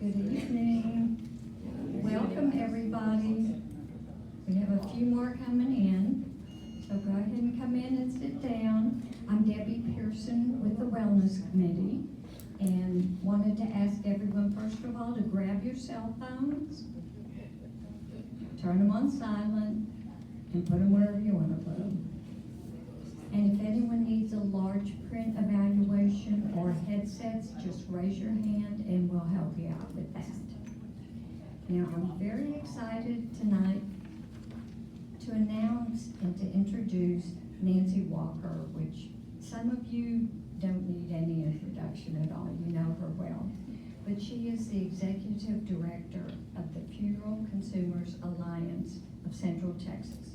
Good evening. Welcome, everybody. We have a few more coming in, so go ahead and come in and sit down. I'm Debbie Pearson with the Wellness Committee, and wanted to ask everyone, first of all, to grab your cell phones, turn them on silent, and put them wherever you want to put them. And if anyone needs a large print evaluation or headsets, just raise your hand and we'll help you out with that. Now, I'm very excited tonight to announce and to introduce Nancy Walker, which some of you don't need any introduction at all. You know her well. But she is the Executive Director of the Funeral Consumers Alliance of Central Texas.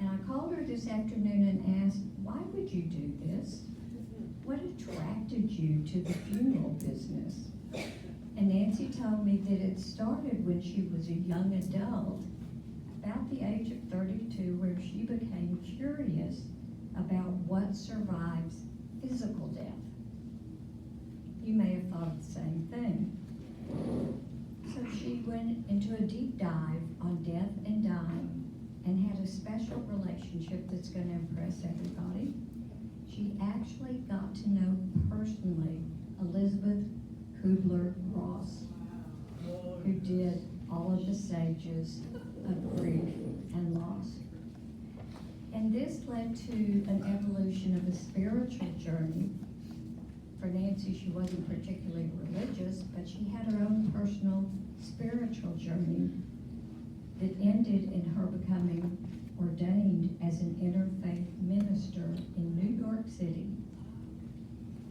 And I called her this afternoon and asked, why would you do this? What attracted you to the funeral business? And Nancy told me that it started when she was a young adult, about the age of 32, where she became curious about what survives physical death. You may have thought the same thing. So she went into a deep dive on death and dying, and had a special relationship that's going to impress everybody. She actually got to know personally Elizabeth Kubler-Ross, who did all of the stages of grief and loss. And this led to an evolution of a spiritual journey. For Nancy, she wasn't particularly religious, but she had her own personal spiritual journey that ended in her becoming ordained as an interfaith minister in New York City.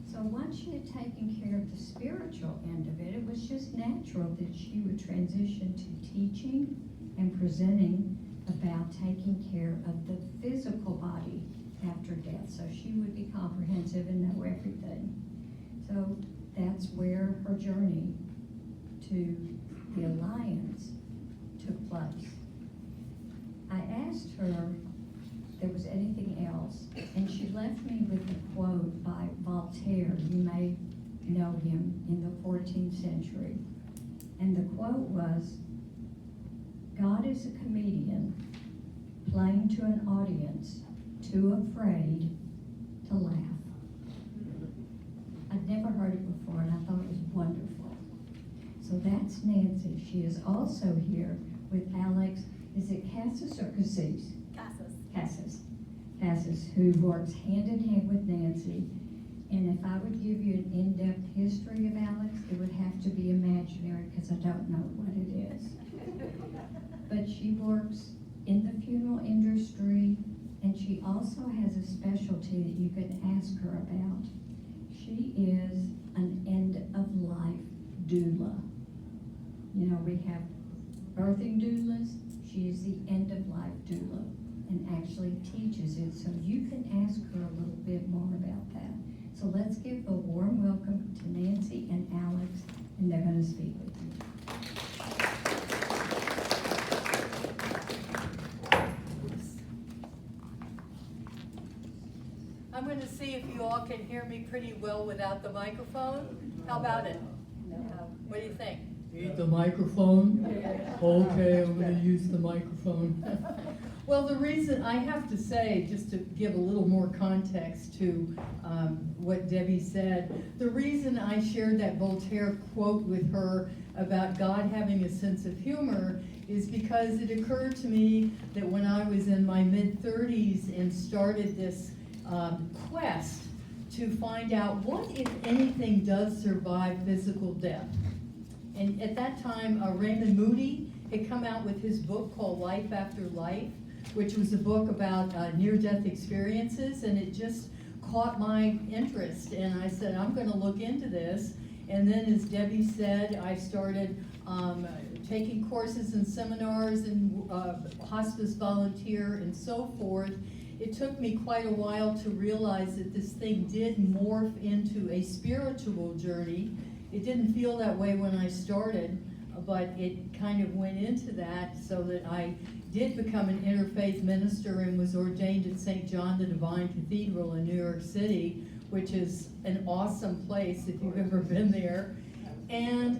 So once she had taken care of the spiritual end of it, it was just natural that she would transition to teaching and presenting about taking care of the physical body after death. So she would be comprehensive and know everything. So that's where her journey to the Alliance took place. I asked her if there was anything else, and she left me with a quote by Voltaire. You may know him, in the 14th century. And the quote was, "God is a comedian playing to an audience too afraid to laugh." I'd never heard it before, and I thought it was wonderful. So that's Nancy. She is also here with Alex. Is it Cassis or Cassis? Cassis, who works hand in hand with Nancy. And if I would give you an in-depth history of Alex, it would have to be imaginary because I don't know what it is. But she works in the funeral industry, and she also has a specialty that you can ask her about. She is an end-of-life doula. You know, we have birthing doulas. She is the end-of-life doula and actually teaches it, so you can ask her a little bit more about that. So let's give a warm welcome to Nancy and Alex, and they're going to speak with you. I'm going to see if you all can hear me pretty well without the microphone. How about it? No. What do you think? Need the microphone? Okay, I'm going to use the microphone. Well, the reason, I have to say, just to give a little more context to what Debbie said, the reason I shared that Voltaire quote with her about God having a sense of humor is because it occurred to me that when I was in my mid-30s and started this quest to find out what, if anything, does survive physical death. And at that time, Raymond Moody had come out with his book called Life After Life, which was a book about near-death experiences, and it just caught my interest. And I said, I'm going to look into this. And then, as Debbie said, I started taking courses and seminars and hospice volunteer and so forth. It took me quite a while to realize that this thing did morph into a spiritual journey. It didn't feel that way when I started, but it kind of went into that, so that I did become an interfaith minister and was ordained at St. John the Divine Cathedral in New York City, which is an awesome place if you've ever been there. And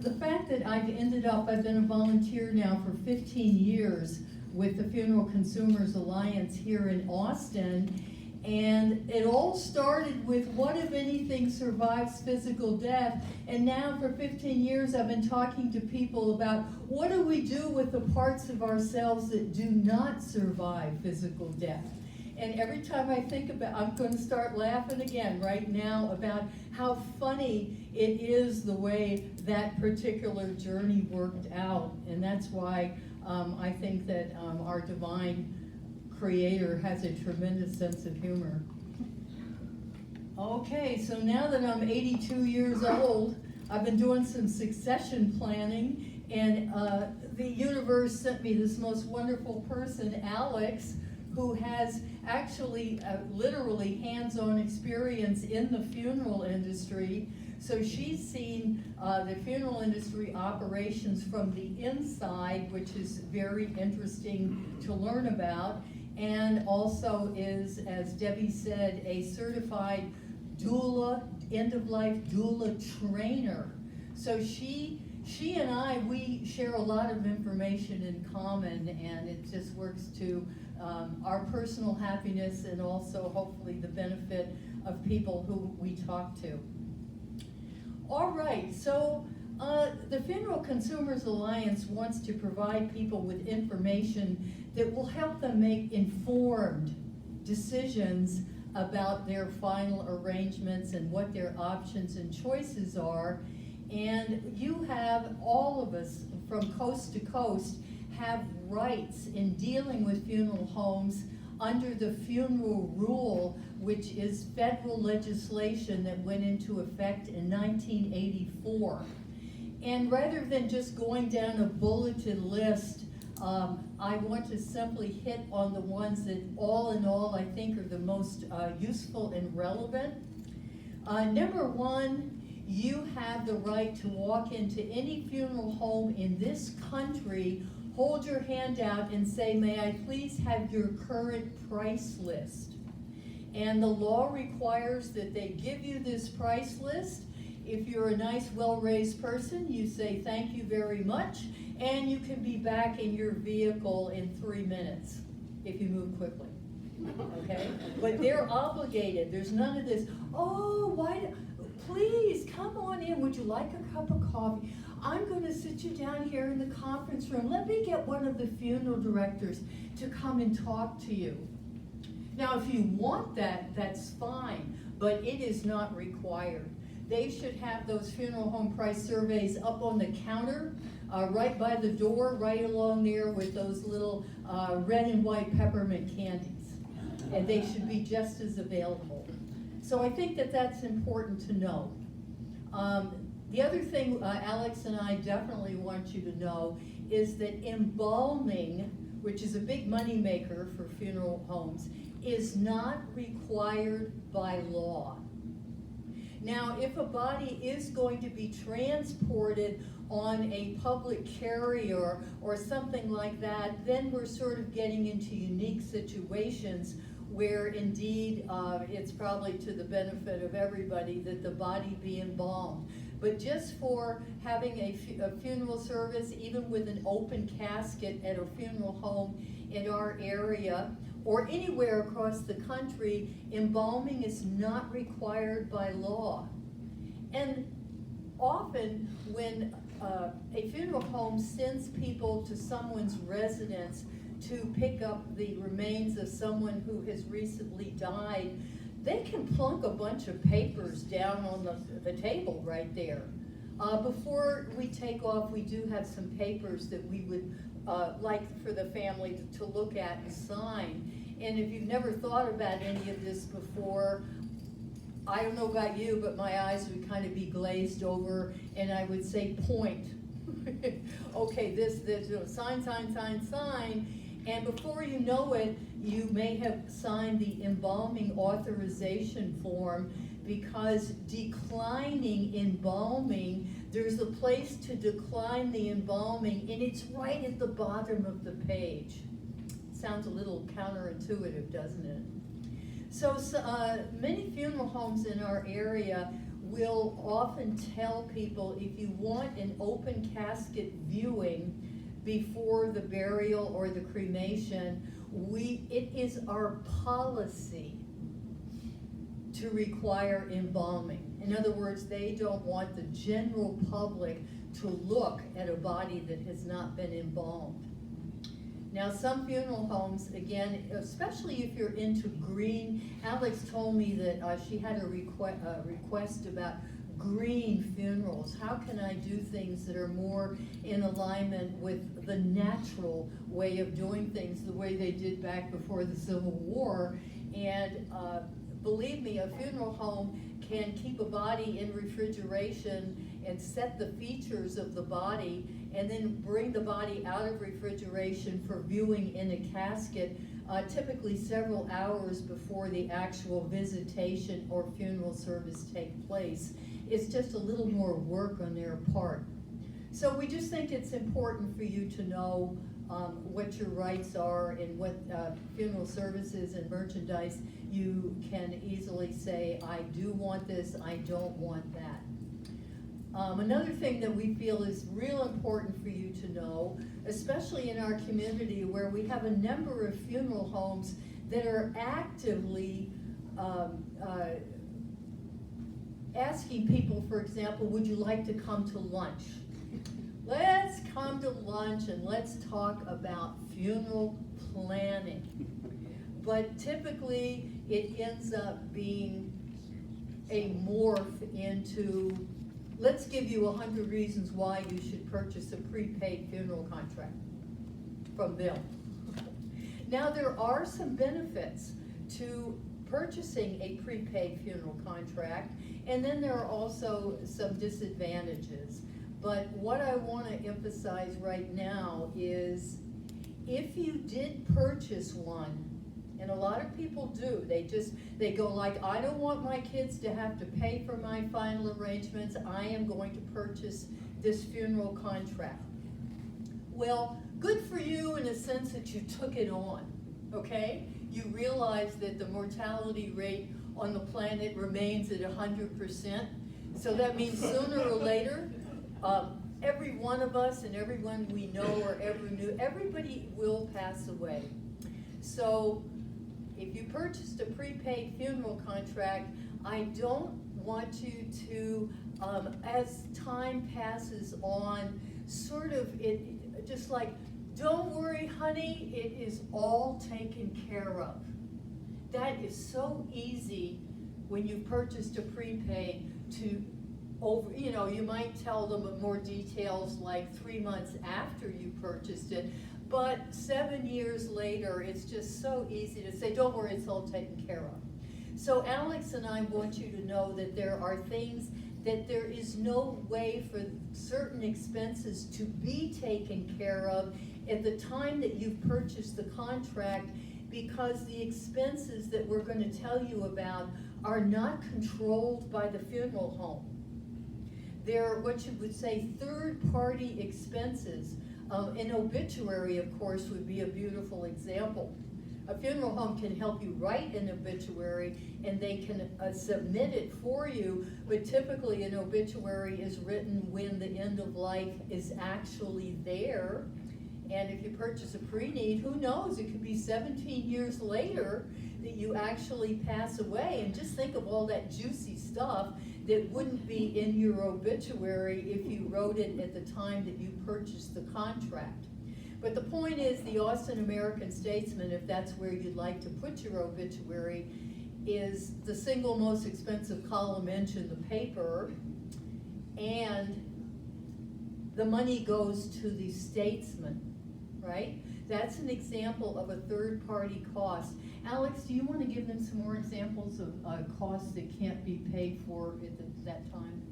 the fact that I've been a volunteer now for 15 years with the Funeral Consumers Alliance here in Austin, and it all started with what, if anything, survives physical death. And now for 15 years I've been talking to people about what do we do with the parts of ourselves that do not survive physical death. And every time I think about, I'm going to start laughing again right now about how funny it is the way that particular journey worked out. And that's why I think that our divine Creator has a tremendous sense of humor. Okay, so now that I'm 82 years old, I've been doing some succession planning, and the universe sent me this most wonderful person, Alex, who has actually literally hands-on experience in the funeral industry. So she's seen the funeral industry operations from the inside, which is very interesting to learn about, and also is, as Debbie said, a certified doula, end-of-life doula trainer. So she and I, we share a lot of information in common, and it just works to our personal happiness and also hopefully the benefit of people who we talk to. All right, so the Funeral Consumers Alliance wants to provide people with information that will help them make informed decisions about their final arrangements and what their options and choices are. And you have, all of us from coast to coast, have rights in dealing with funeral homes under the Funeral Rule, which is federal legislation that went into effect in 1984. And rather than just going down a bulleted list, I want to simply hit on the ones that all in all I think are the most useful and relevant. Number one, you have the right to walk into any funeral home in this country, hold your hand out and say, may I please have your current price list? And the law requires that they give you this price list. If you're a nice, well-raised person, you say thank you very much, and you can be back in your vehicle in 3 minutes if you move quickly. Okay? But they're obligated. There's none of this, please come on in. Would you like a cup of coffee? I'm going to sit you down here in the conference room. Let me get one of the funeral directors to come and talk to you. Now, if you want that, that's fine, but it is not required. They should have those funeral home price surveys up on the counter, right by the door, right along there with those little red and white peppermint candies. And they should be just as available. So I think that that's important to know. The other thing Alex and I definitely want you to know is that embalming, which is a big money maker for funeral homes, is not required by law. Now, if a body is going to be transported on a public carrier or something like that, then we're sort of getting into unique situations where indeed it's probably to the benefit of everybody that the body be embalmed. But just for having a funeral service, even with an open casket at a funeral home in our area, or anywhere across the country, embalming is not required by law. And often when a funeral home sends people to someone's residence to pick up the remains of someone who has recently died, they can plunk a bunch of papers down on the table right there. Before we take off, we do have some papers that we would like for the family to look at and sign. And if you've never thought about any of this before, I don't know about you, but my eyes would kind of be glazed over, and I would say point. Okay, this, sign, sign, sign, sign. And before you know it, you may have signed the embalming authorization form, because declining embalming, there's a place to decline the embalming, and it's right at the bottom of the page. Sounds a little counterintuitive, doesn't it? So many funeral homes in our area will often tell people if you want an open casket viewing before the burial or the cremation, it is our policy to require embalming. In other words, they don't want the general public to look at a body that has not been embalmed. Now, some funeral homes, again, especially if you're into green, Alex told me that she had a request about green funerals. How can I do things that are more in alignment with the natural way of doing things, the way they did back before the Civil War? And believe me, a funeral home can keep a body in refrigeration and set the features of the body, and then bring the body out of refrigeration for viewing in a casket, typically several hours before the actual visitation or funeral service take place. It's just a little more work on their part. So we just think it's important for you to know what your rights are and what funeral services and merchandise you can easily say, I do want this, I don't want that. Another thing that we feel is real important for you to know, especially in our community where we have a number of funeral homes that are actively asking people, for example, would you like to come to lunch? Let's come to lunch and let's talk about funeral planning. But typically it ends up being a morph into, let's give you 100 reasons why you should purchase a prepaid funeral contract from them. Now, there are some benefits to purchasing a prepaid funeral contract, and then there are also some disadvantages. But what I want to emphasize right now is if you did purchase one, and a lot of people do, they go like, I don't want my kids to have to pay for my final arrangements, I am going to purchase this funeral contract. Well, good for you in a sense that you took it on, okay? You realize that the mortality rate on the planet remains at 100%. So that means sooner or later, every one of us and everyone we know or ever knew, everybody will pass away. So if you purchased a prepaid funeral contract, I don't want you to, as time passes on, sort of just like, don't worry, honey, it is all taken care of. That is so easy when you purchased a prepaid to you might tell them more details like 3 months after you purchased it, but 7 years later, it's just so easy to say, don't worry, it's all taken care of. So Alex and I want you to know that there are things that there is no way for certain expenses to be taken care of at the time that you've purchased the contract, because the expenses that we're going to tell you about are not controlled by the funeral home. They're what you would say third-party expenses. An obituary, of course, would be a beautiful example. A funeral home can help you write an obituary and they can submit it for you, but typically an obituary is written when the end of life is actually there. And if you purchase a pre-need, who knows, it could be 17 years later that you actually pass away. And just think of all that juicy stuff that wouldn't be in your obituary if you wrote it at the time that you purchased the contract. But the point is, the Austin American-Statesman, if that's where you'd like to put your obituary, is the single most expensive column inch in the paper, and the money goes to the statesman, right? That's an example of a third-party cost. Alex, do you want to give them some more examples of costs that can't be paid for at that time?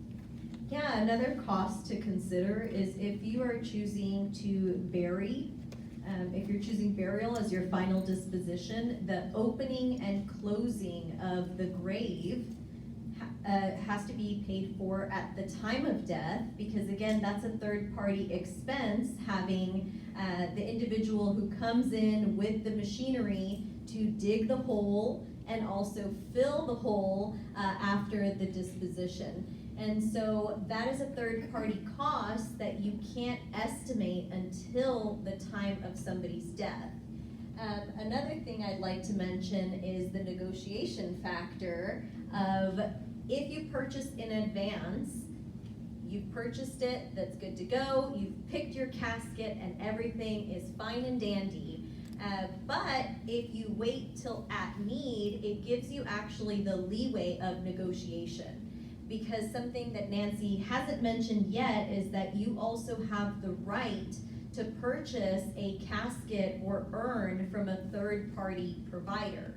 Yeah, another cost to consider is if you are choosing to bury, if you're choosing burial as your final disposition, the opening and closing of the grave has to be paid for at the time of death, because again, that's a third-party expense, having the individual who comes in with the machinery to dig the hole and also fill the hole after after the disposition. And so that is a third-party cost that you can't estimate until the time of somebody's death. Another thing I'd like to mention is the negotiation factor of if you purchase in advance, you've purchased it, that's good to go, you've picked your casket and everything is fine and dandy. But if you wait till at need, it gives you actually the leeway of negotiation. Because something that Nancy hasn't mentioned yet is that you also have the right to purchase a casket or urn from a third-party provider.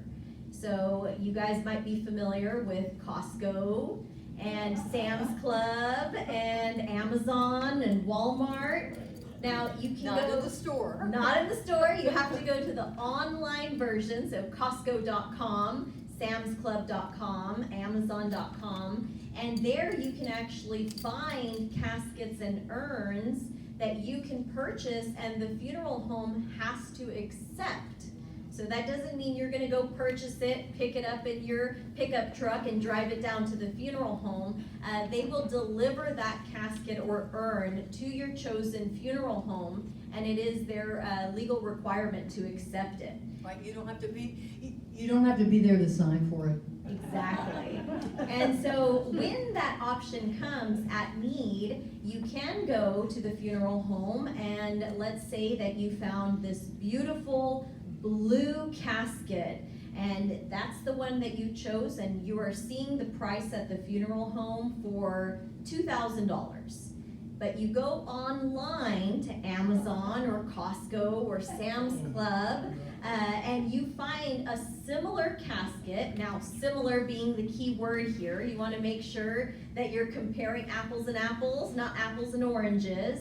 So you guys might be familiar with Costco and Sam's Club and Amazon and Walmart. Now you can Not go, in the store. not in the store, you have to go to the online version, so Costco.com, SamsClub.com, Amazon.com, and there you can actually find caskets and urns that you can purchase and the funeral home has to accept. So that doesn't mean you're gonna go purchase it, pick it up in your pickup truck and drive it down to the funeral home. They will deliver that casket or urn to your chosen funeral home, and it is their legal requirement to accept it. Right, you don't have to be, You don't have to be there to sign for it. Exactly. And so when that option comes at need, you can go to the funeral home and let's say that you found this beautiful blue casket and that's the one that you chose and you are seeing the price at the funeral home for $2,000. But you go online to Amazon or Costco or Sam's Club and you find a similar casket. Now, similar being the key word here. You want to make sure that you're comparing apples and apples, not apples and oranges.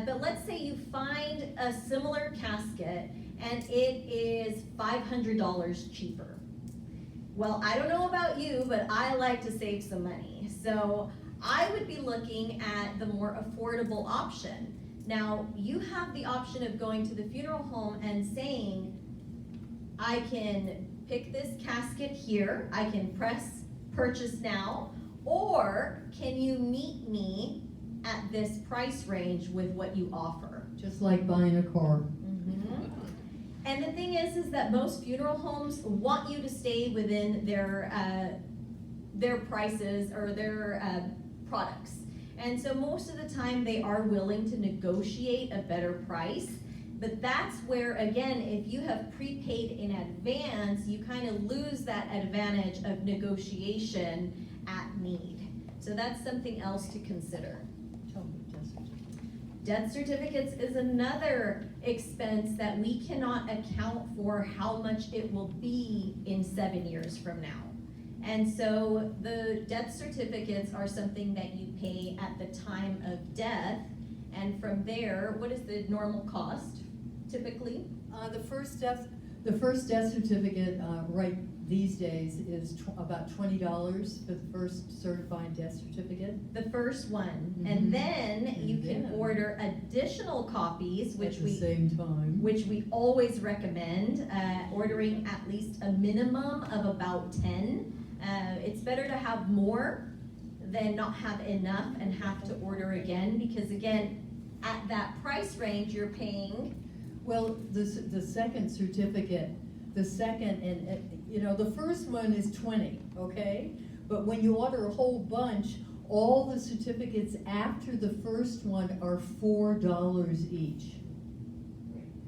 But let's say you find a similar casket and it is $500 cheaper. Well, I don't know about you, but I like to save some money. So I would be looking at the more affordable option. Now, you have the option of going to the funeral home and saying, I can pick this casket here, I can press purchase now, or can you meet me at this price range with what you offer? Just like buying a car. And the thing is that most funeral homes want you to stay within their prices or their products. And so most of the time they are willing to negotiate a better price. But that's where, again, if you have prepaid in advance, you kind of lose that advantage of negotiation at need. So that's something else to consider. Death certificates is another expense that we cannot account for how much it will be in 7 years from now. And so the death certificates are something that you pay at the time of death. And from there, what is the normal cost typically? the first death, The first death certificate, right these days is about $20 for the first certified death certificate. The first one. Mhm. And then And you can then- order additional copies, which At the same time. which we always recommend, ordering at least a minimum of about 10. It's better to have more than not have enough and have to order again, because again, at that price range, you're paying. Well, the second certificate, the second, the first one is 20, okay? But when you order a whole bunch, all the certificates after the first one are $4 each.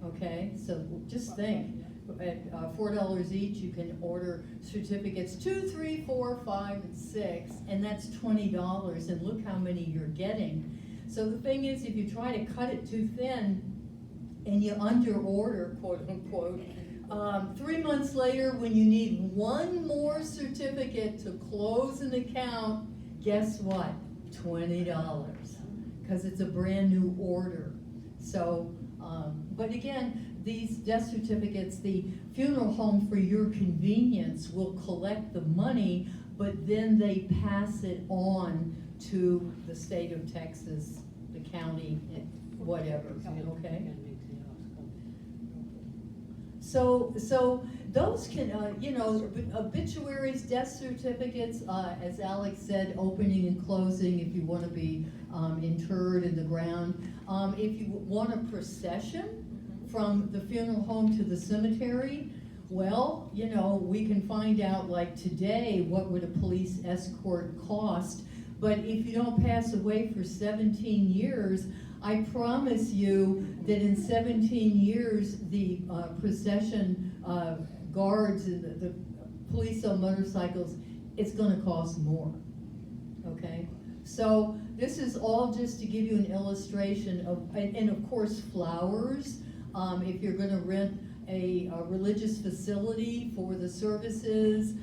Okay, so just think, at $4 each, you can order certificates 2, 3, 4, 5, and 6, and that's $20, and look how many you're getting. So the thing is, if you try to cut it too thin, and you under order, quote unquote, 3 months later, when you need one more certificate to close an account, guess what? $20, because it's a brand new order. So, but again, these death certificates, the funeral home for your convenience will collect the money, but then they pass it on to the state of Texas, the county, whatever, okay? So those can, obituaries, death certificates, as Alex said, opening and closing if you want to be interred in the ground. If you want a procession from the funeral home to the cemetery, well, we can find out, like today, what would a police escort cost. But if you don't pass away for 17 years, I promise you that in 17 years, the procession guards and the police on motorcycles, it's gonna cost more, okay? So this is all just to give you an illustration of, and of course, flowers. If you're gonna rent a religious facility for the services,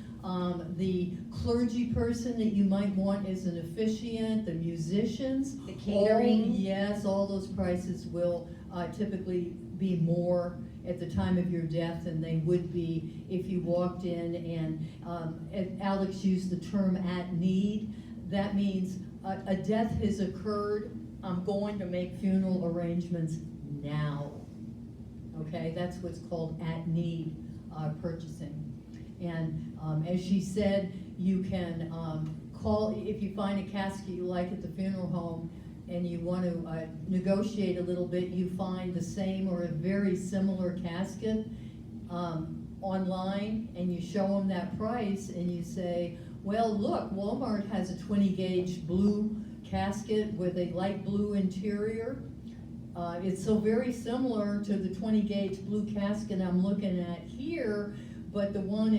the clergy person that you might want as an officiant, the musicians. The catering. Yes, all those prices will typically be more at the time of your death than they would be if you walked in and Alex used the term "at need." That means a death has occurred, I'm going to make funeral arrangements now. Okay, that's what's called at need purchasing. And as she said, you can call, if you find a casket you like at the funeral home and you want to negotiate a little bit, you find the same or a very similar casket online, and you show them that price and you say, well, look, Walmart has a 20-gauge blue casket with a light blue interior. It's so very similar to the 20-gauge blue casket I'm looking at here, but the one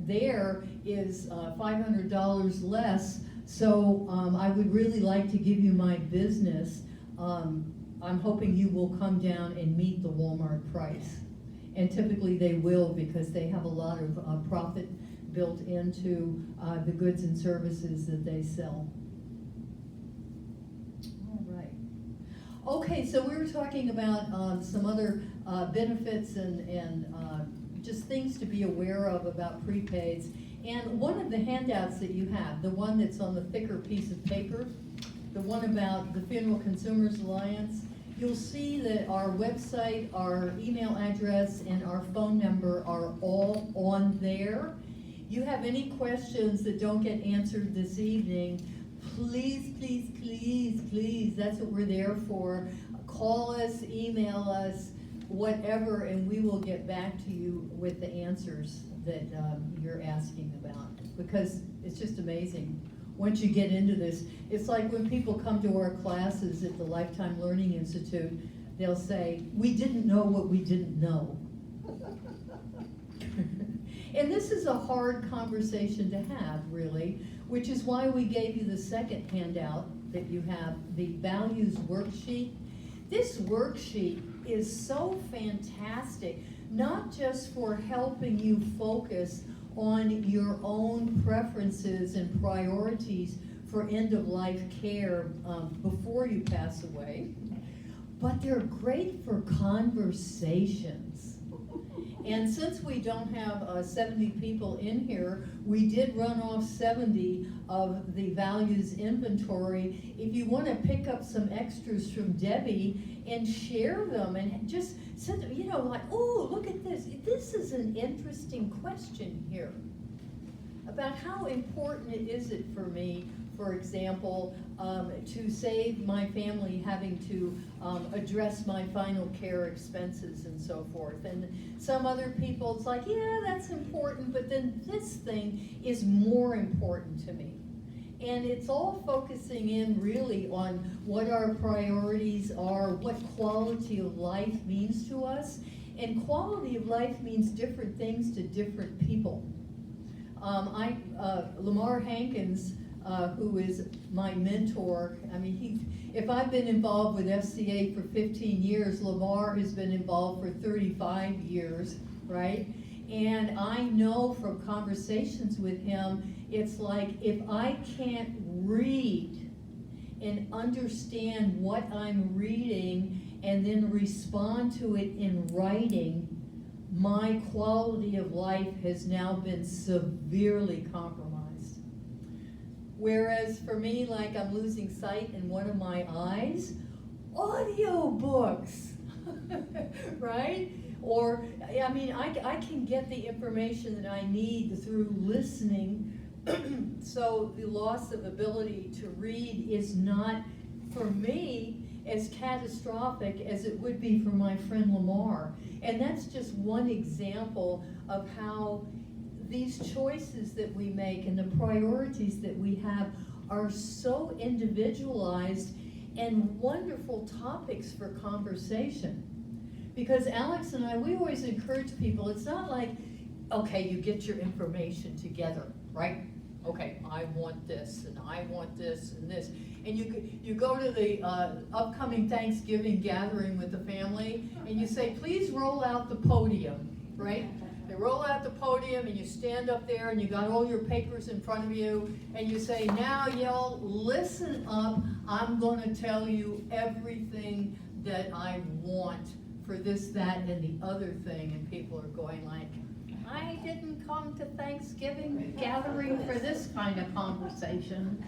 there is $500 less. So I would really like to give you my business. I'm hoping you will come down and meet the Walmart price. And typically they will, because they have a lot of profit built into the goods and services that they sell. All right. Okay, so we were talking about some other benefits and just things to be aware of about prepaids. And one of the handouts that you have, the one that's on the thicker piece of paper, the one about the Funeral Consumers Alliance, you'll see that our website, our email address, and our phone number are all on there. You have any questions that don't get answered this evening, please, please, please, please, that's what we're there for. Call us, email us, whatever, and we will get back to you with the answers that you're asking about, because it's just amazing. Once you get into this, it's like when people come to our classes at the Lifetime Learning Institute, they'll say, we didn't know what we didn't know. And this is a hard conversation to have, really, which is why we gave you the second handout that you have, the values worksheet. This worksheet is so fantastic, not just for helping you focus on your own preferences and priorities for end-of-life care before you pass away, but they're great for conversations. And since we don't have 70 people in here, we did run off 70 of the values inventory. If you want to pick up some extras from Debbie and share them and just send them, like, oh, look at this. This is an interesting question here about how important is it for me, for example, to save my family having to address my final care expenses and so forth. And some other people, it's like, yeah, that's important, but then this thing is more important to me. And it's all focusing in really on what our priorities are, what quality of life means to us. And quality of life means different things to different people. Lamar Hankins, who is my mentor, I mean, if I've been involved with FCA for 15 years, Lamar has been involved for 35 years, right? And I know from conversations with him, it's like if I can't read and understand what I'm reading and then respond to it in writing, my quality of life has now been severely compromised. Whereas for me, like I'm losing sight in one of my eyes, audiobooks, right? Or, I mean, I can get the information that I need through listening. So the loss of ability to read is not, for me, as catastrophic as it would be for my friend Lamar. And that's just one example of how these choices that we make and the priorities that we have are so individualized and wonderful topics for conversation. Because Alex and I, we always encourage people, it's not like, okay, you get your information together, right? Okay, I want this, and I want this, and this. And you go to the upcoming Thanksgiving gathering with the family, and you say, please roll out the podium, right? They roll out the podium, and you stand up there, and you got all your papers in front of you, and you say, now y'all, listen up, I'm gonna tell you everything that I want for this, that, and the other thing. And people are going like, I didn't come to Thanksgiving gathering for this kind of conversation.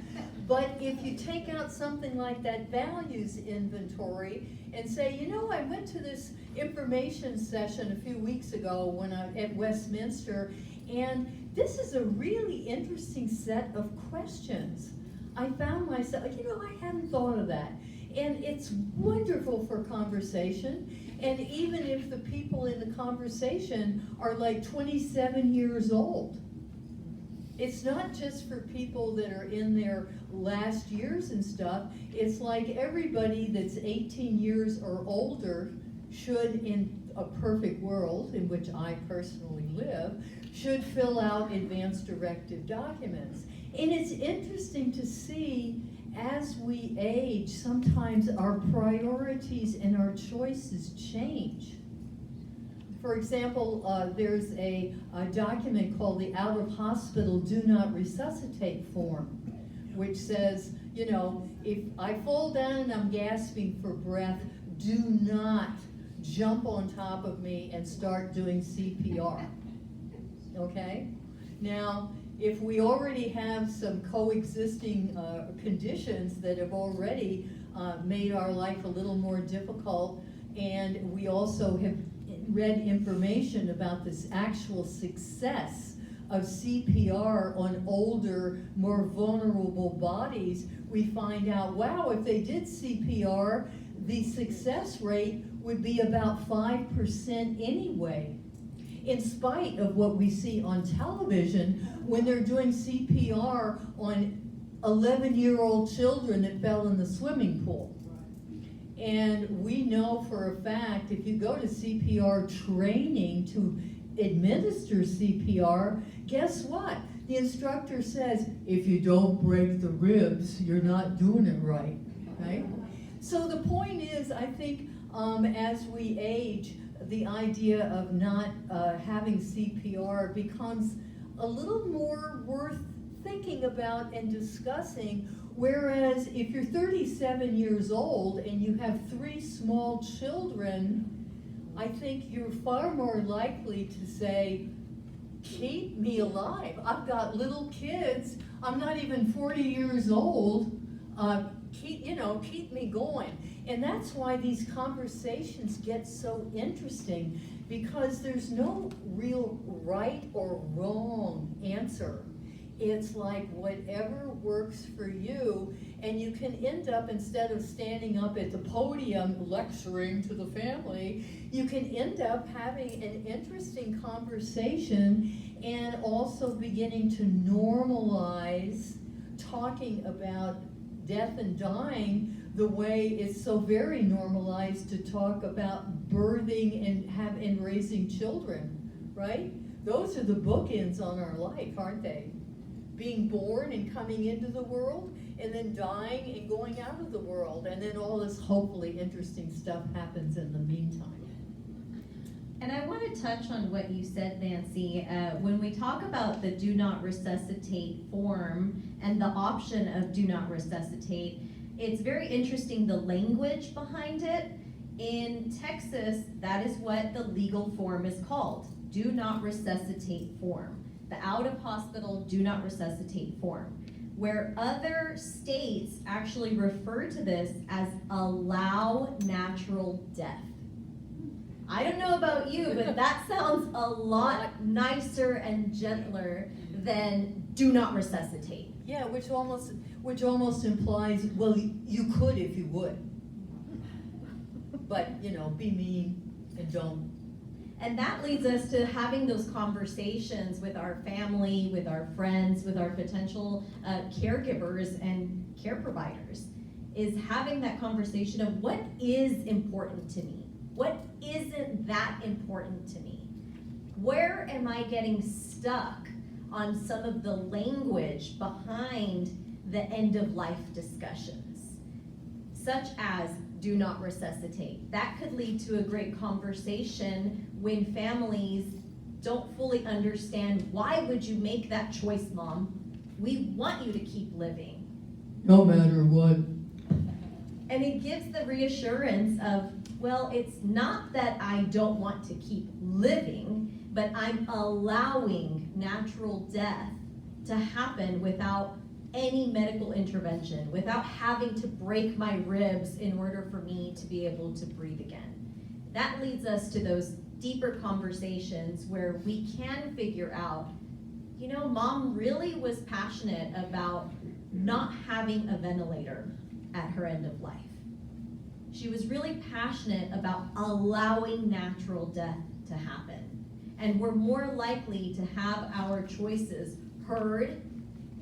But if you take out something like that values inventory and say, you know, I went to this information session a few weeks ago when at Westminster, and this is a really interesting set of questions. I found myself, you know, I hadn't thought of that. And it's wonderful for conversation. And even if the people in the conversation are like 27 years old, it's not just for people that are in their last years and stuff. It's like everybody that's 18 years or older should, in a perfect world, in which I personally live, should fill out advanced directive documents. And it's interesting to see, as we age, sometimes our priorities and our choices change. For example, there's a document called the Out of Hospital Do Not Resuscitate form, which says, you know, if I fall down and I'm gasping for breath, do not jump on top of me and start doing CPR, okay? Now, if we already have some coexisting conditions that have already made our life a little more difficult, and we also have read information about this actual success of CPR on older, more vulnerable bodies, we find out, wow, if they did CPR, the success rate would be about 5% anyway. In spite of what we see on television when they're doing CPR on 11-year-old children that fell in the swimming pool. And we know for a fact, if you go to CPR training to administer CPR, guess what? The instructor says, if you don't break the ribs, you're not doing it right, right? So the point is, I think as we age, the idea of not having CPR becomes a little more worth thinking about and discussing, whereas if you're 37 years old and you have 3 small children, I think you're far more likely to say, keep me alive. I've got little kids, I'm not even 40 years old, keep me going. And that's why these conversations get so interesting, because there's no real right or wrong answer. It's like whatever works for you, and you can end up, instead of standing up at the podium lecturing to the family, you can end up having an interesting conversation and also beginning to normalize talking about death and dying the way it's so very normalized to talk about birthing and raising children, right? Those are the bookends on our life, aren't they? Being born and coming into the world, and then dying and going out of the world, and then all this hopefully interesting stuff happens in the meantime. And I want to touch on what you said, Nancy. When we talk about the do not resuscitate form and the option of do not resuscitate, it's very interesting the language behind it. In Texas, that is what the legal form is called, do not resuscitate form. The out of hospital do not resuscitate form. Where other states actually refer to this as allow natural death. I don't know about you, but that sounds a lot nicer and gentler than do not resuscitate. Yeah, which almost implies, well, you could if you would. But, you know, be mean and don't. And that leads us to having those conversations with our family, with our friends, with our potential caregivers and care providers, is having that conversation of what is important to me? What isn't that important to me? Where am I getting stuck on some of the language behind the end of life discussions, such as do not resuscitate? That could lead to a great conversation when families don't fully understand, why would you make that choice, Mom? We want you to keep living. No matter what. And it gives the reassurance of, well, it's not that I don't want to keep living, but I'm allowing natural death to happen without any medical intervention, without having to break my ribs in order for me to be able to breathe again. That leads us to those deeper conversations where we can figure out, you know, Mom really was passionate about not having a ventilator at her end of life. She was really passionate about allowing natural death to happen. And we're more likely to have our choices heard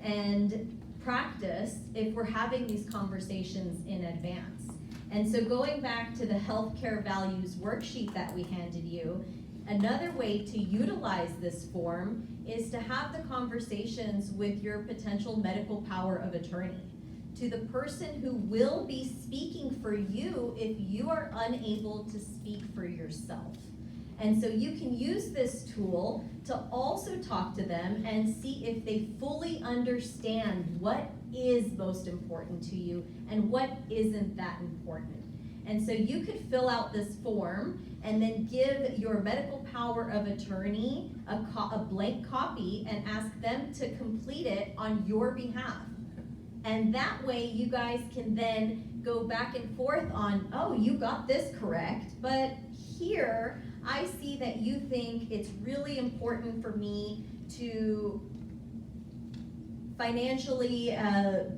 and practiced if we're having these conversations in advance. And so going back to the healthcare values worksheet that we handed you, another way to utilize this form is to have the conversations with your potential medical power of attorney, to the person who will be speaking for you if you are unable to speak for yourself. And so you can use this tool to also talk to them and see if they fully understand what is most important to you and what isn't that important. And so you could fill out this form and then give your medical power of attorney a blank copy and ask them to complete it on your behalf. And that way you guys can then go back and forth on, oh, you got this correct, but here I see that you think it's really important for me to financially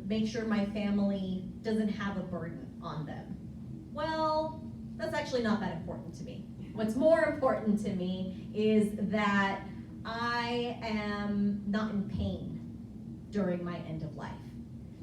make sure my family doesn't have a burden on them. Well, that's actually not that important to me. What's more important to me is that I am not in pain during my end of life.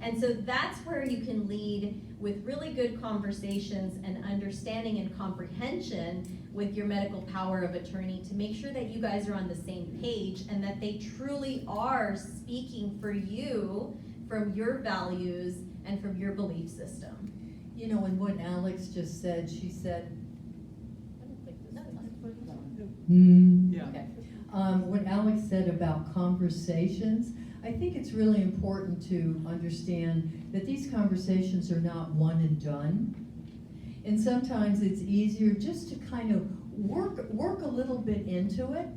And so that's where you can lead with really good conversations and understanding and comprehension with your medical power of attorney to make sure that you guys are on the same page and that they truly are speaking for you from your values and from your belief system. You know, and what Alex just said, she said, Yeah. okay. What Alex said about conversations, I think it's really important to understand that these conversations are not one and done. And sometimes it's easier just to kind of work a little bit into it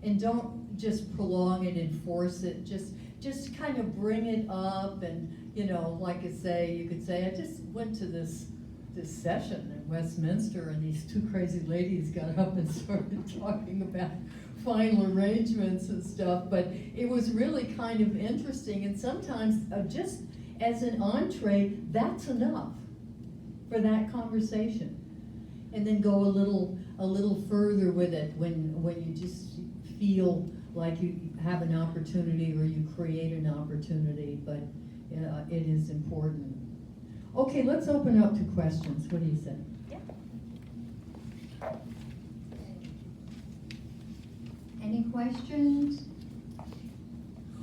and don't just prolong it and force it. Just kind of bring it up and, you know, like I say, you could say, I just went to this session in Westminster and these two crazy ladies got up and started talking about final arrangements and stuff, but it was really kind of interesting, and sometimes just as an entree, that's enough for that conversation. And then go a little further with it when you just feel like you have an opportunity or you create an opportunity, but it is important. Okay, let's open up to questions. What do you say? Any questions?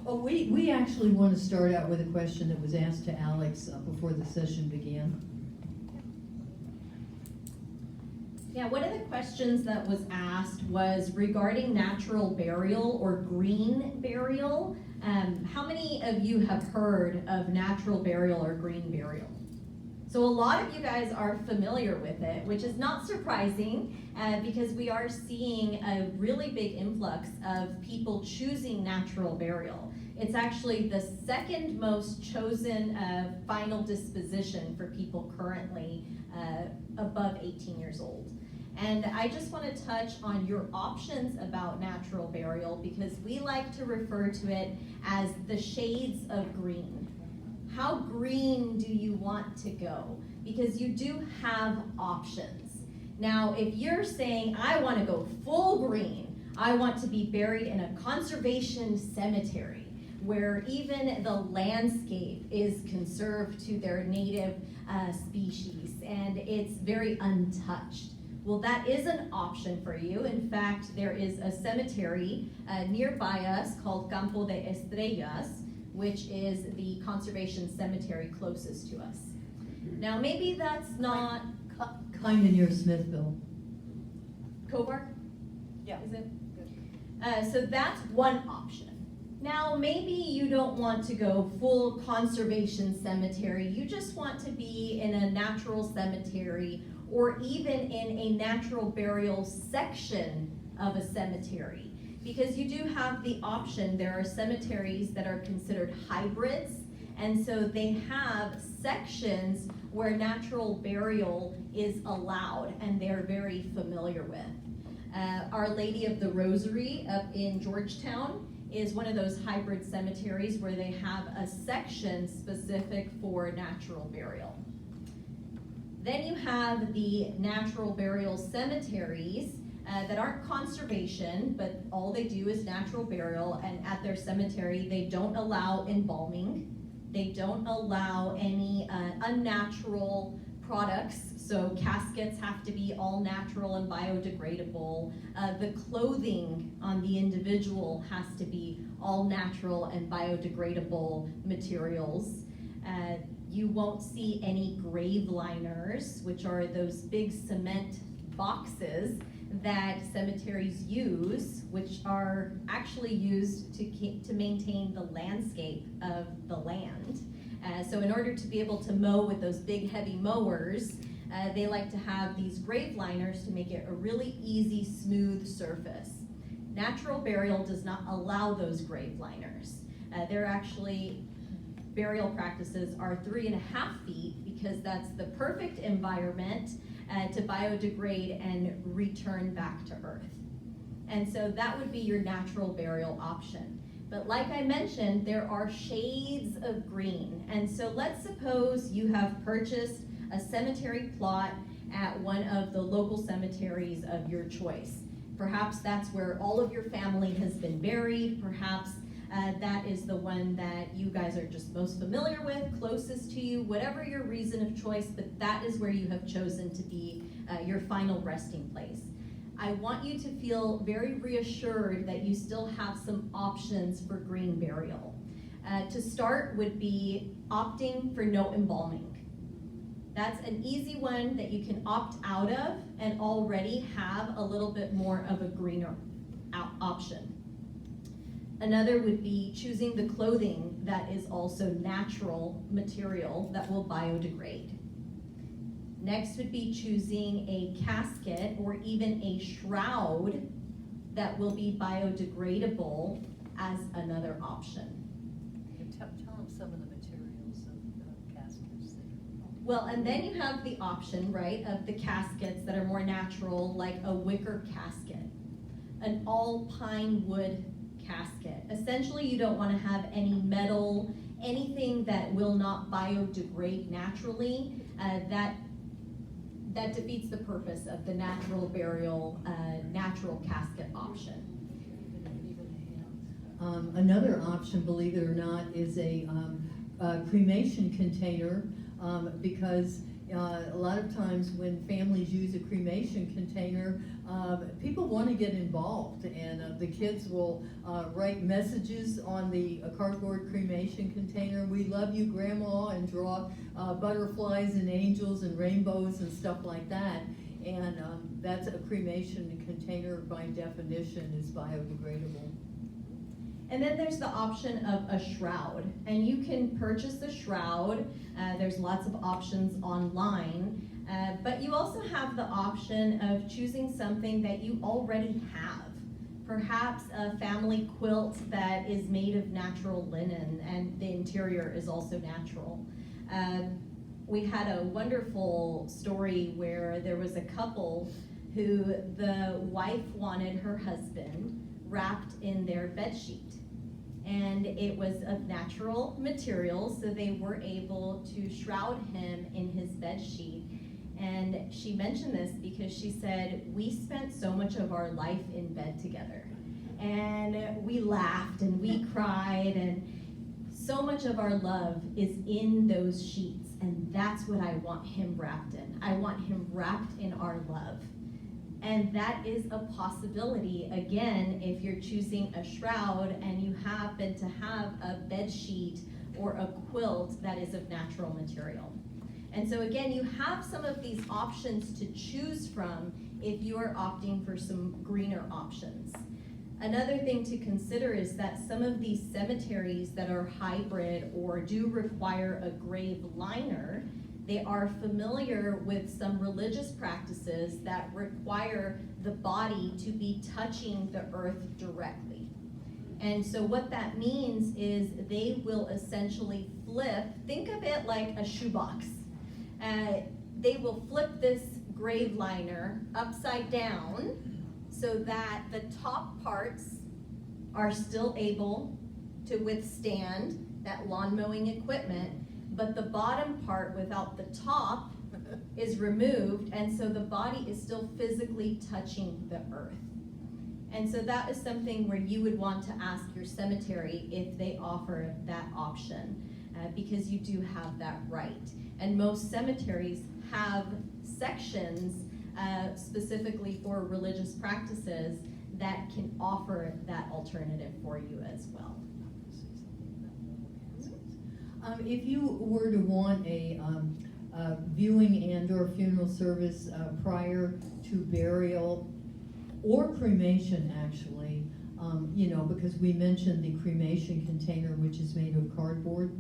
Oh, we actually want to start out with a question that was asked to Alex before the session began. Yeah, one of the questions that was asked was regarding natural burial or green burial. How many of you have heard of natural burial or green burial? So a lot of you guys are familiar with it, which is not surprising because we are seeing a really big influx of people choosing natural burial. It's actually the second most chosen final disposition for people currently above 18 years old. And I just want to touch on your options about natural burial because we like to refer to it as the shades of green. How green do you want to go? Because you do have options. Now, if you're saying, I want to go full green, I want to be buried in a conservation cemetery where even the landscape is conserved to their native species and it's very untouched. Well, that is an option for you. In fact, there is a cemetery nearby us called Campo de Estrellas, which is the conservation cemetery closest to us. Now, maybe that's not Kind of near Smithville. Cobark? Yeah. Is it? So that's one option. Now, maybe you don't want to go full conservation cemetery. You just want to be in a natural cemetery or even in a natural burial section of a cemetery. Because you do have the option, there are cemeteries that are considered hybrids, and so they have sections where natural burial is allowed and they're very familiar with. Our Lady of the Rosary up in Georgetown is one of those hybrid cemeteries where they have a section specific for natural burial. Then you have the natural burial cemeteries that aren't conservation, but all they do is natural burial, and at their cemetery they don't allow embalming. They don't allow any unnatural products, so caskets have to be all natural and biodegradable. The clothing on the individual has to be all natural and biodegradable materials. You won't see any grave liners, which are those big cement boxes that cemeteries use, which are actually used to maintain the landscape of the land. So in order to be able to mow with those big heavy mowers, they like to have these grave liners to make it a really easy, smooth surface. Natural burial does not allow those grave liners. They're actually, burial practices are 3.5 feet because that's the perfect environment to biodegrade and return back to earth. And so that would be your natural burial option. But like I mentioned, there are shades of green. And so let's suppose you have purchased a cemetery plot at one of the local cemeteries of your choice. Perhaps that's where all of your family has been buried. Perhaps that is the one that you guys are just most familiar with, closest to you, whatever your reason of choice, but that is where you have chosen to be your final resting place. I want you to feel very reassured that you still have some options for green burial. To start would be opting for no embalming. That's an easy one that you can opt out of and already have a little bit more of a greener option. Another would be choosing the clothing that is also natural material that will biodegrade. Next would be choosing a casket or even a shroud that will be biodegradable as another option. Tell them some of the materials of caskets. Well, and then you have the option, right, of the caskets that are more natural, like a wicker casket, an all pine wood casket. Essentially, you don't want to have any metal, anything that will not biodegrade naturally. That defeats the purpose of the natural burial, natural casket option. Another option, believe it or not, is a cremation container because a lot of times when families use a cremation container, people want to get involved, and the kids will write messages on the cardboard cremation container. We love you, Grandma, and draw butterflies and angels and rainbows and stuff like that. And that's a cremation container by definition is biodegradable. And then there's the option of a shroud, and you can purchase a shroud. There's lots of options online, but you also have the option of choosing something that you already have. Perhaps a family quilt that is made of natural linen and the interior is also natural. We had a wonderful story where there was a couple who the wife wanted her husband wrapped in their bed sheet. And it was of natural materials, so they were able to shroud him in his bed sheet. And she mentioned this because she said, we spent so much of our life in bed together. And we laughed and we cried, and so much of our love is in those sheets. And that's what I want him wrapped in. I want him wrapped in our love. And that is a possibility, again, if you're choosing a shroud and you happen to have a bed sheet or a quilt that is of natural material. And so again, you have some of these options to choose from if you are opting for some greener options. Another thing to consider is that some of these cemeteries that are hybrid or do require a grave liner, they are familiar with some religious practices that require the body to be touching the earth directly. And so what that means is they will essentially flip, think of it like a shoebox. They will flip this grave liner upside down so that the top parts are still able to withstand that lawn mowing equipment, but the bottom part without the top is removed, and so the body is still physically touching the earth. And so that is something where you would want to ask your cemetery if they offer that option, because you do have that right. And most cemeteries have sections specifically for religious practices that can offer that alternative for you as well. If you were to want a viewing and or funeral service prior to burial or cremation, actually, you know, because we mentioned the cremation container, which is made of cardboard.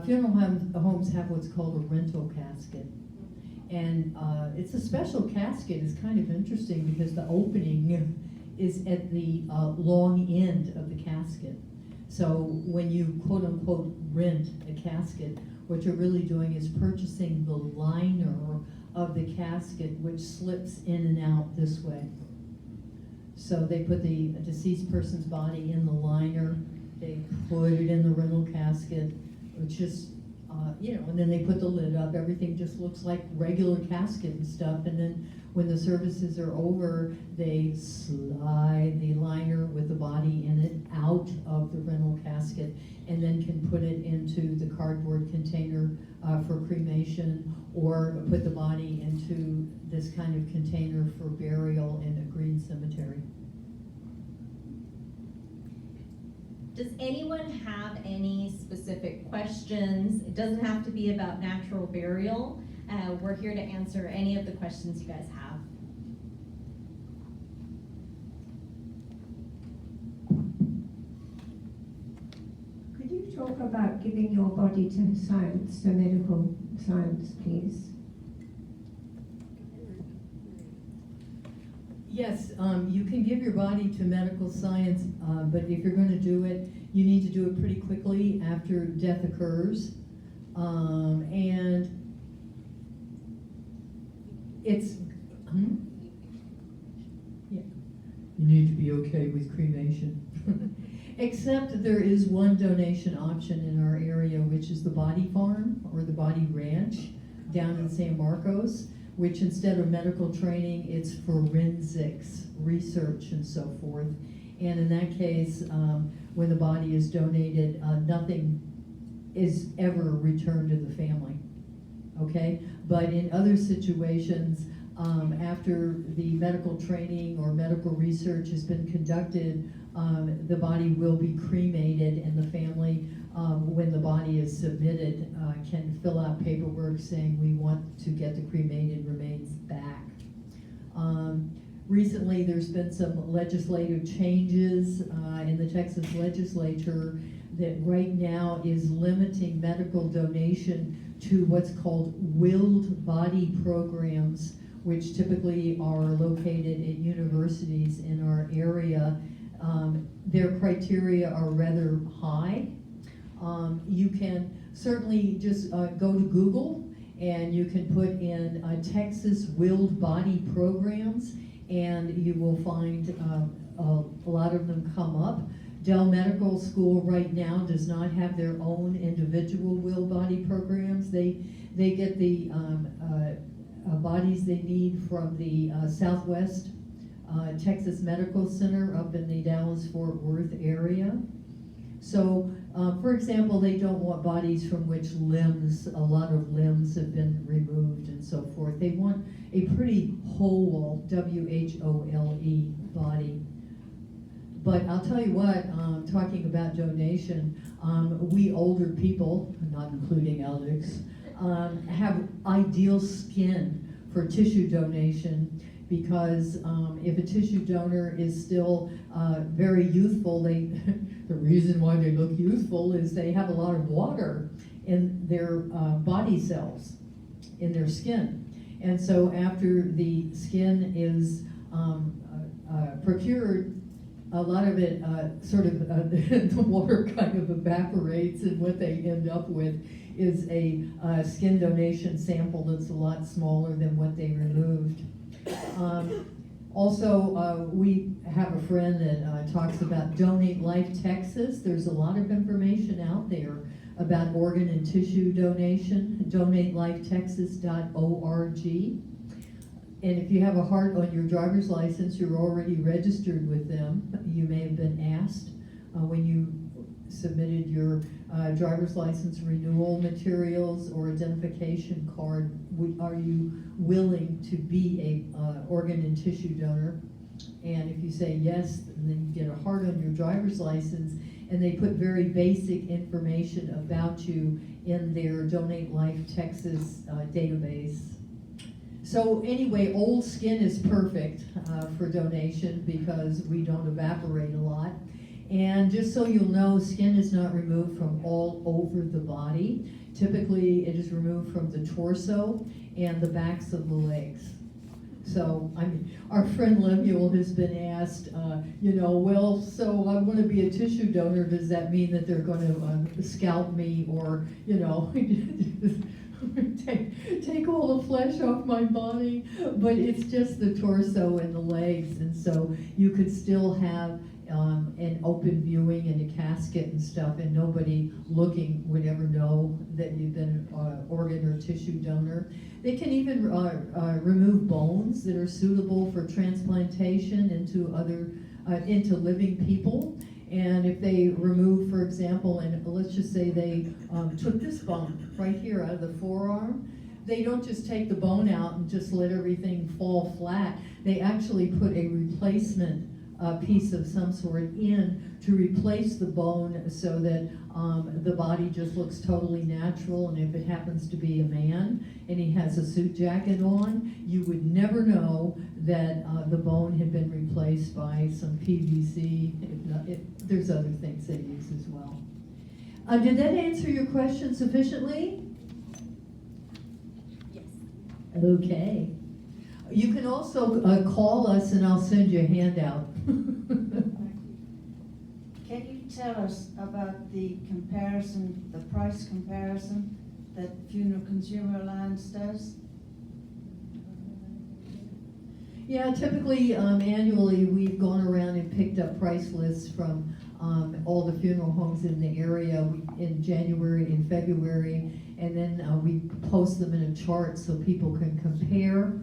Funeral homes have what's called a rental casket. And it's a special casket. It's kind of interesting because the opening is at the long end of the casket. So when you quote unquote rent a casket, what you're really doing is purchasing the liner of the casket, which slips in and out this way. So they put the deceased person's body in the liner, they put it in the rental casket, which is, you know, and then they put the lid up. Everything just looks like regular casket and stuff. And then when the services are over, they slide the liner with the body in it out of the rental casket, and then can put it into the cardboard container for cremation, or put the body into this kind of container for burial in a green cemetery. Does anyone have any specific questions? It doesn't have to be about natural burial. We're here to answer any of the questions you guys have. Could you talk about giving your body to science, to medical science, please? Yes, you can give your body to medical science, but if you're going to do it, you need to do it pretty quickly after death occurs. And it's, yeah, you need to be okay with cremation. Except there is one donation option in our area, which is the Body Farm or the Body Ranch down in San Marcos, which instead of medical training, it's forensics, research, and so forth. And in that case, when the body is donated, nothing is ever returned to the family, okay? But in other situations, after the medical training or medical research has been conducted, the body will be cremated, and the family, when the body is submitted, can fill out paperwork saying we want to get the cremated remains back. Recently, there's been some legislative changes in the Texas legislature that right now is limiting medical donation to what's called willed body programs, which typically are located at universities in our area. Their criteria are rather high. You can certainly just go to Google and you can put in Texas Willed Body Programs, and you will find a lot of them come up. Dell Medical School right now does not have their own individual willed body programs. They get the bodies they need from the Southwest Texas Medical Center up in the Dallas-Fort Worth area. So, for example, they don't want bodies from which a lot of limbs have been removed and so forth. They want a pretty whole, W-H-O-L-E body. But I'll tell you what, talking about donation, we older people, not including Alex, have ideal skin for tissue donation, because if a tissue donor is still very youthful, the reason why they look youthful is they have a lot of water in their body cells, in their skin. And so after the skin is procured, a lot of it the water kind of evaporates, and what they end up with is a skin donation sample that's a lot smaller than what they removed. Also, we have a friend that talks about Donate Life Texas. There's a lot of information out there about organ and tissue donation, donatelifetexas.org. And if you have a heart on your driver's license, you're already registered with them. You may have been asked when you submitted your driver's license renewal materials or identification card, are you willing to be a organ and tissue donor? And if you say yes, then you get a heart on your driver's license, and they put very basic information about you in their Donate Life Texas database. So anyway, old skin is perfect for donation because we don't evaporate a lot. And just so you'll know, skin is not removed from all over the body. Typically, it is removed from the torso and the backs of the legs. So, our friend Lemuel has been asked, well, so I want to be a tissue donor. Does that mean that they're going to scalp me or, take all the flesh off my body? But it's just the torso and the legs, and so you could still have an open viewing and a casket and stuff, and nobody looking would ever know that you've been an organ or tissue donor. They can even remove bones that are suitable for transplantation into living people. And if they remove, for example, and let's just say they took this bone right here out of the forearm, they don't just take the bone out and just let everything fall flat. They actually put a replacement piece of some sort in to replace the bone so that the body just looks totally natural. And if it happens to be a man and he has a suit jacket on, you would never know that the bone had been replaced by some PVC. There's other things they use as well. Did that answer your question sufficiently? Yes. Okay. You can also call us and I'll send you a handout. Can you tell us about the price comparison that Funeral Consumer Alliance does? Yeah, typically annually we've gone around and picked up price lists from all the funeral homes in the area in January and February, and then we post them in a chart so people can compare.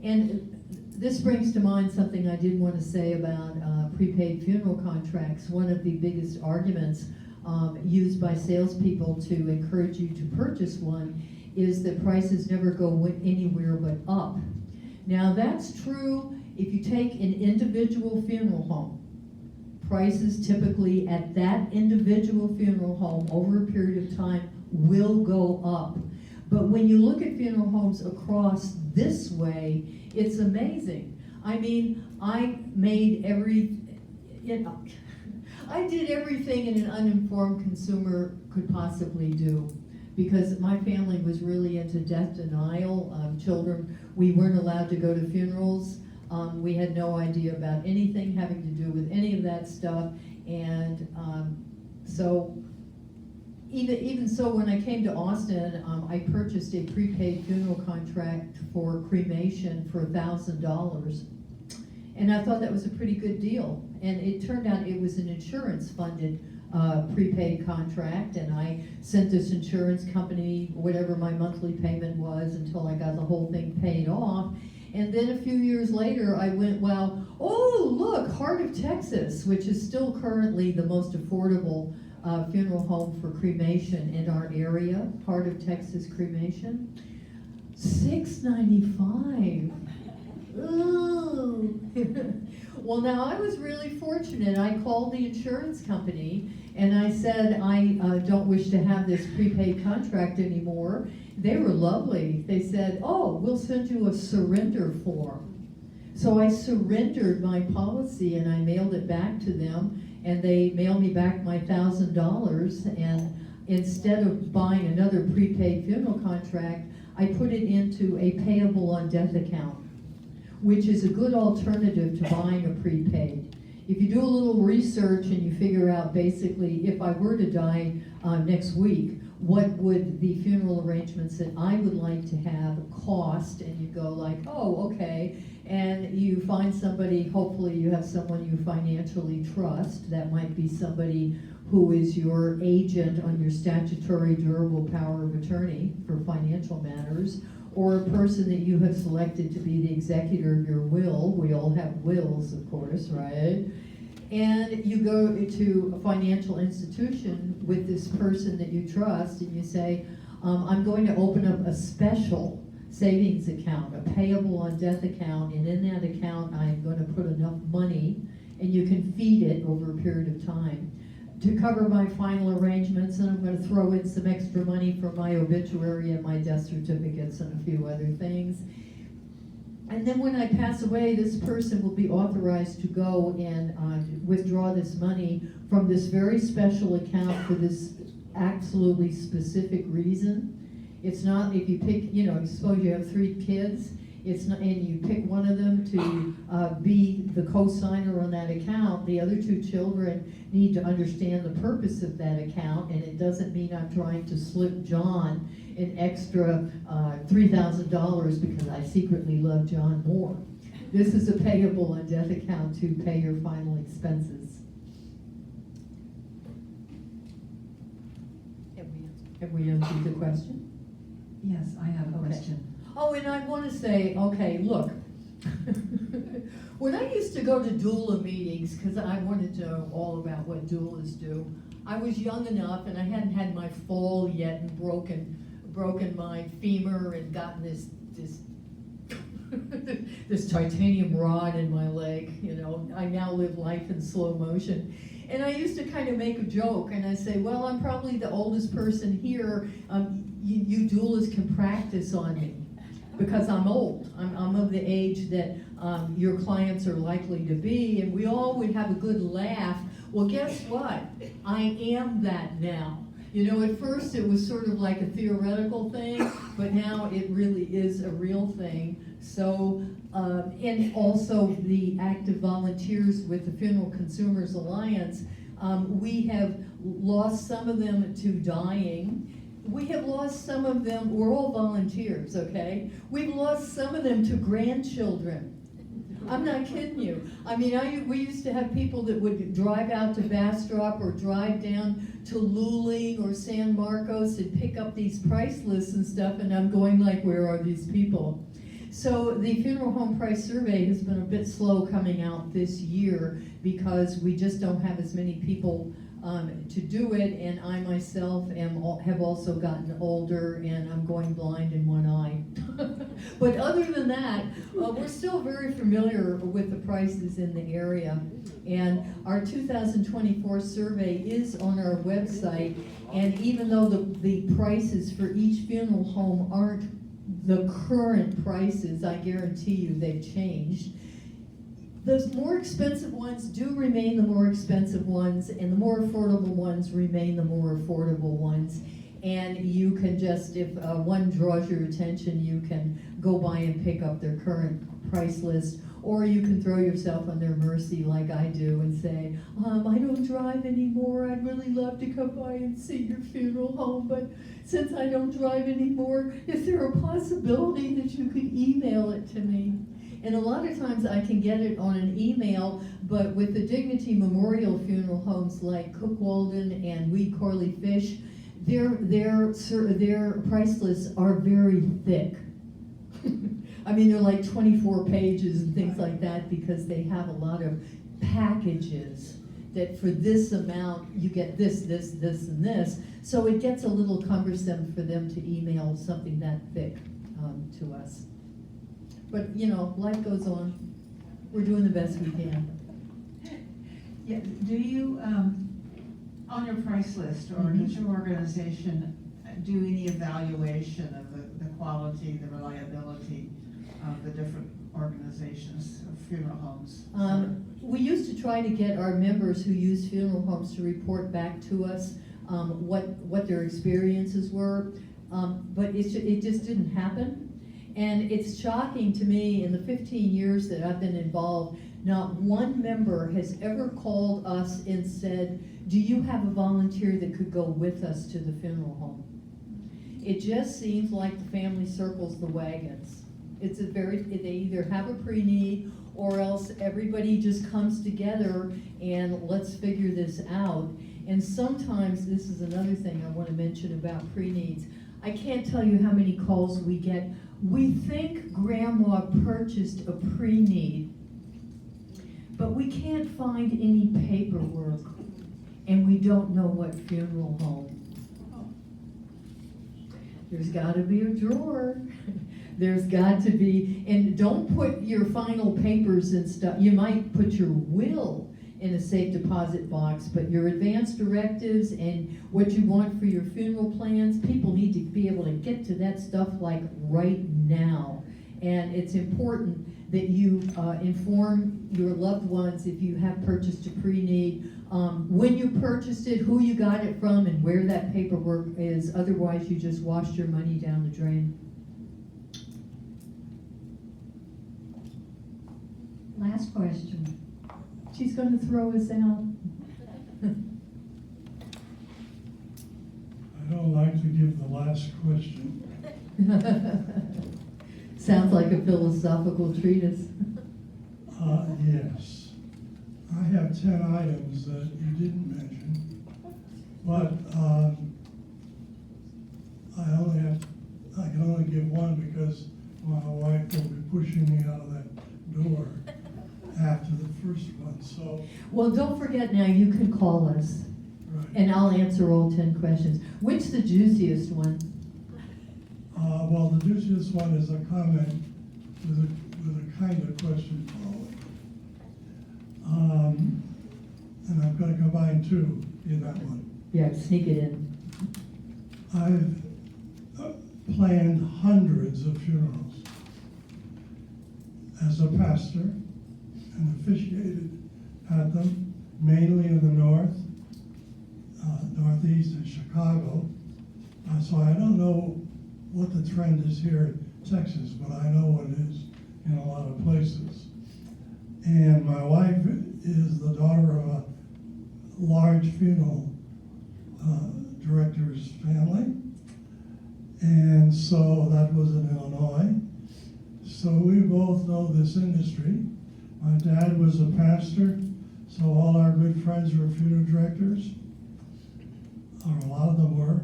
And this brings to mind something I did want to say about prepaid funeral contracts. One of the biggest arguments used by salespeople to encourage you to purchase one is that prices never go anywhere but up. Now that's true if you take an individual funeral home. Prices typically at that individual funeral home over a period of time will go up. But when you look at funeral homes across this way, it's amazing. I mean, I did everything an uninformed consumer could possibly do, because my family was really into death denial. Children, we weren't allowed to go to funerals. We had no idea about anything having to do with any of that stuff. And so even so, when I came to Austin, I purchased a prepaid funeral contract for cremation for $1,000. And I thought that was a pretty good deal. And it turned out it was an insurance-funded prepaid contract, and I sent this insurance company whatever my monthly payment was until I got the whole thing paid off. And then a few years later, I went, well, oh, look, Heart of Texas, which is still currently the most affordable funeral home for cremation in our area, Heart of Texas Cremation, $695. Ooh. Well, now I was really fortunate. I called the insurance company and I said, I don't wish to have this prepaid contract anymore. They were lovely. They said, oh, we'll send you a surrender form. So I surrendered my policy and I mailed it back to them, and they mailed me back my $1,000. And instead of buying another prepaid funeral contract, I put it into a payable on death account, which is a good alternative to buying a prepaid. If you do a little research and you figure out basically, if I were to die next week, what would the funeral arrangements that I would like to have cost? And you go like, oh, okay. And you find somebody, hopefully you have someone you financially trust. That might be somebody who is your agent on your statutory durable power of attorney for financial matters, or a person that you have selected to be the executor of your will. We all have wills, of course, right? And you go to a financial institution with this person that you trust, and you say, I'm going to open up a special savings account, a payable on death account, and in that account I'm going to put enough money, and you can feed it over a period of time, to cover my final arrangements, and I'm going to throw in some extra money for my obituary and my death certificates and a few other things. And then when I pass away, this person will be authorized to go and withdraw this money from this very special account for this absolutely specific reason. It's not, if you pick, suppose you have 3 kids, it's not, and you pick one of them to be the co-signer on that account, the other 2 children need to understand the purpose of that account, and it doesn't mean I'm trying to slip John an extra $3,000 because I secretly love John more. This is a payable on death account to pay your final expenses. Have we answered the question? Yes, I have a Okay. question. Oh, and I want to say, okay, look, when I used to go to doula meetings, because I wanted to know all about what doulas do, I was young enough and I hadn't had my fall yet and broken my femur and gotten this this titanium rod in my leg. I now live life in slow motion. And I used to kind of make a joke, and I say, well, I'm probably the oldest person here. You doulas can practice on me because I'm old. I'm of the age that your clients are likely to be, and we all would have a good laugh. Well, guess what? I am that now. At first it was sort of like a theoretical thing, but now it really is a real thing. So, and also the active volunteers with the Funeral Consumers Alliance, we have lost some of them to dying. We have lost some of them, we're all volunteers, okay? We've lost some of them to grandchildren. I'm not kidding you. I mean, we used to have people that would drive out to Bastrop or drive down to Luling or San Marcos and pick up these price lists and stuff, and I'm going like, where are these people? So the funeral home price survey has been a bit slow coming out this year because we just don't have as many people to do it, and I myself have also gotten older and I'm going blind in one eye. But other than that, we're still very familiar with the prices in the area. And our 2024 survey is on our website, and even though the prices for each funeral home aren't the current prices, I guarantee you they've changed. The more expensive ones do remain the more expensive ones, and the more affordable ones remain the more affordable ones. And you can just, if one draws your attention, you can go by and pick up their current price list. Or you can throw yourself on their mercy like I do and say, I don't drive anymore, I'd really love to come by and see your funeral home, but since I don't drive anymore, is there a possibility that you could email it to me? And a lot of times I can get it on an email, but with the Dignity Memorial Funeral Homes like Cook Walden and Weed Corley Fish, their price lists are very thick. I mean, they're like 24 pages and things like that because they have a lot of packages that for this amount, you get this, this, this, and this. So it gets a little cumbersome for them to email something that thick to us. But, you know, life goes on. We're doing the best we can. Yeah, do you, on your price list, or does your organization do any evaluation of the quality, the reliability of the different organizations of funeral homes? We used to try to get our members who use funeral homes to report back to us what their experiences were, but it just didn't happen. And it's shocking to me, in the 15 years that I've been involved, not one member has ever called us and said, do you have a volunteer that could go with us to the funeral home? It just seems like the family circles the wagons. They either have a pre-need or else everybody just comes together and let's figure this out. And sometimes, this is another thing I want to mention about pre-needs. I can't tell you how many calls we get. We think grandma purchased a pre-need, but we can't find any paperwork, and we don't know what funeral home. There's got to be a drawer. There's got to be, and don't put your final papers and stuff. You might put your will in a safe deposit box, but your advance directives and what you want for your funeral plans, people need to be able to get to that stuff like right now. And it's important that you inform your loved ones if you have purchased a pre-need, when you purchased it, who you got it from, and where that paperwork is. Otherwise, you just washed your money down the drain. Last question. She's going to throw us out. I don't like to give the last question. Sounds like a philosophical treatise. Yes. I have 10 items that you didn't mention, but I can only give one because my wife will be pushing me out of that door after the first one, so. Well, don't forget now, you can call us, Right. and I'll answer all 10 questions. Which the juiciest one? Well, the juiciest one is a comment with a kind of question following. And I'm going to combine two in that one. Yeah, sneak it in. I've planned hundreds of funerals as a pastor and officiated at them, mainly in the northeast and Chicago. So I don't know what the trend is here in Texas, but I know what it is in a lot of places. And my wife is the daughter of a large funeral director's family. And so that was in Illinois. So we both know this industry. My dad was a pastor, so all our good friends were funeral directors, or a lot of them were.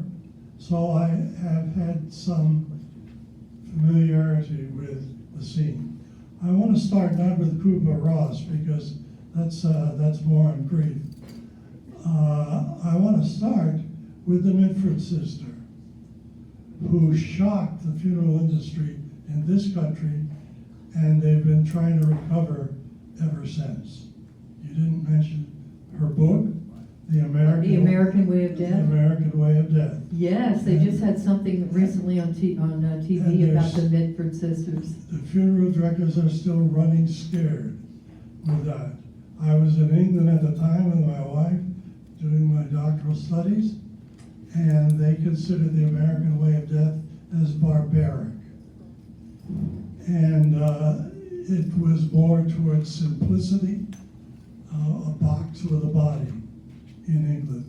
So I have had some familiarity with the scene. I want to start not with Kubler-Ross because that's more on grief. I want to start with the Mitford sister, who shocked the funeral industry in this country, and they've been trying to recover ever since. You didn't mention her book, The American Way of The Death? American Way of Death. Yes, they just had something recently on TV And about there's- the Mitford sisters. The funeral directors are still running scared with that. I was in England at the time with my wife doing my doctoral studies, and they considered the American Way of Death as barbaric. And it was more towards simplicity, a box with a body in England,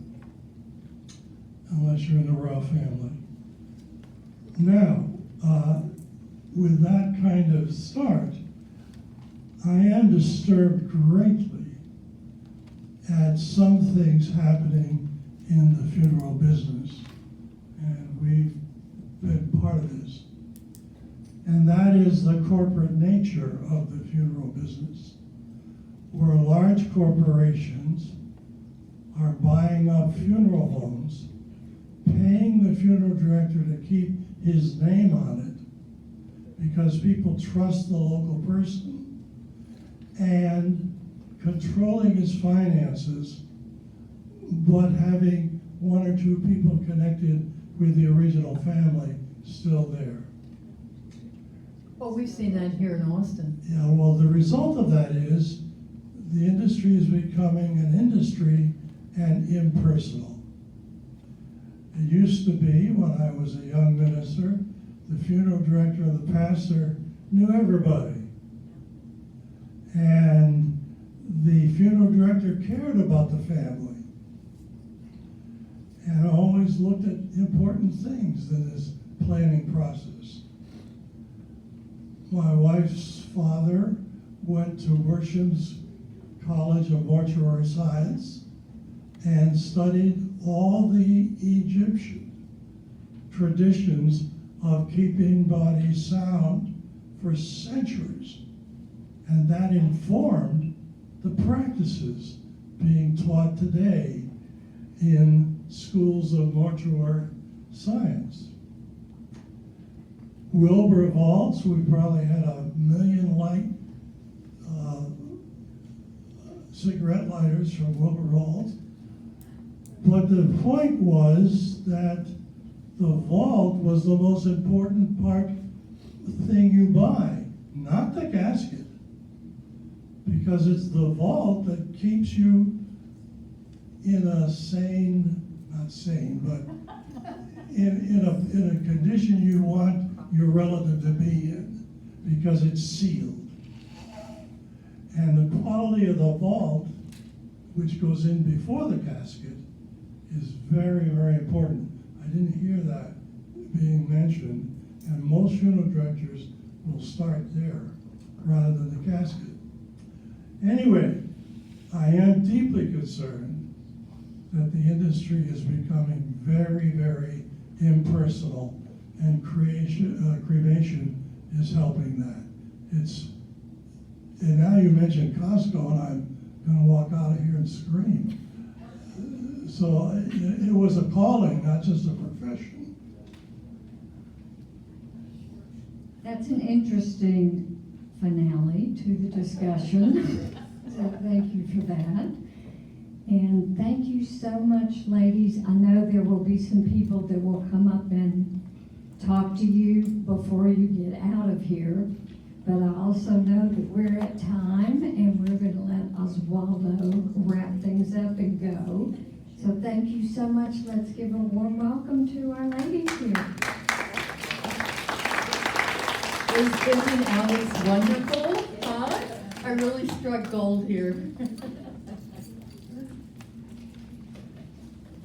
unless you're in the royal family. Now, with that kind of start, I am disturbed greatly at some things happening in the funeral business, and we've been part of this. And that is the corporate nature of the funeral business, where large corporations are buying up funeral homes, paying the funeral director to keep his name on it, because people trust the local person, and controlling his finances, but having one or two people connected with the original family still there. Well, we've seen that here in Austin. Yeah, well, the result of that is the industry is becoming an industry and impersonal. It used to be, when I was a young minister, the funeral director and the pastor knew everybody. And the funeral director cared about the family and always looked at important things in this planning process. My wife's father went to Worcham's College of Mortuary Science and studied all the Egyptian traditions of keeping bodies sound for centuries. And that informed the practices being taught today in schools of mortuary science. Wilbur Vaults, we probably had 1 million light cigarette lighters from Wilbur Vaults. But the point was that the vault was the most important thing you buy, not the casket. Because it's the vault that keeps you in a not sane, but in a condition you want your relative to be in, because it's sealed. And the quality of the vault, which goes in before the casket, is very, very important. I didn't hear that being mentioned, and most funeral directors will start there rather than the casket. Anyway, I am deeply concerned that the industry is becoming very, very impersonal, and cremation is helping that. And now you mentioned Costco, and I'm going to walk out of here and scream. So it was a calling, not just a profession. That's an interesting finale to the discussion. So thank you for that. And thank you so much, ladies. I know there will be some people that will come up and talk to you before you get out of here. But I also know that we're at time, and we're going to let Oswaldo wrap things up and go. So thank you so much. Let's give a warm welcome to our ladies here. Isn't Alex wonderful? Huh? I really struck gold here.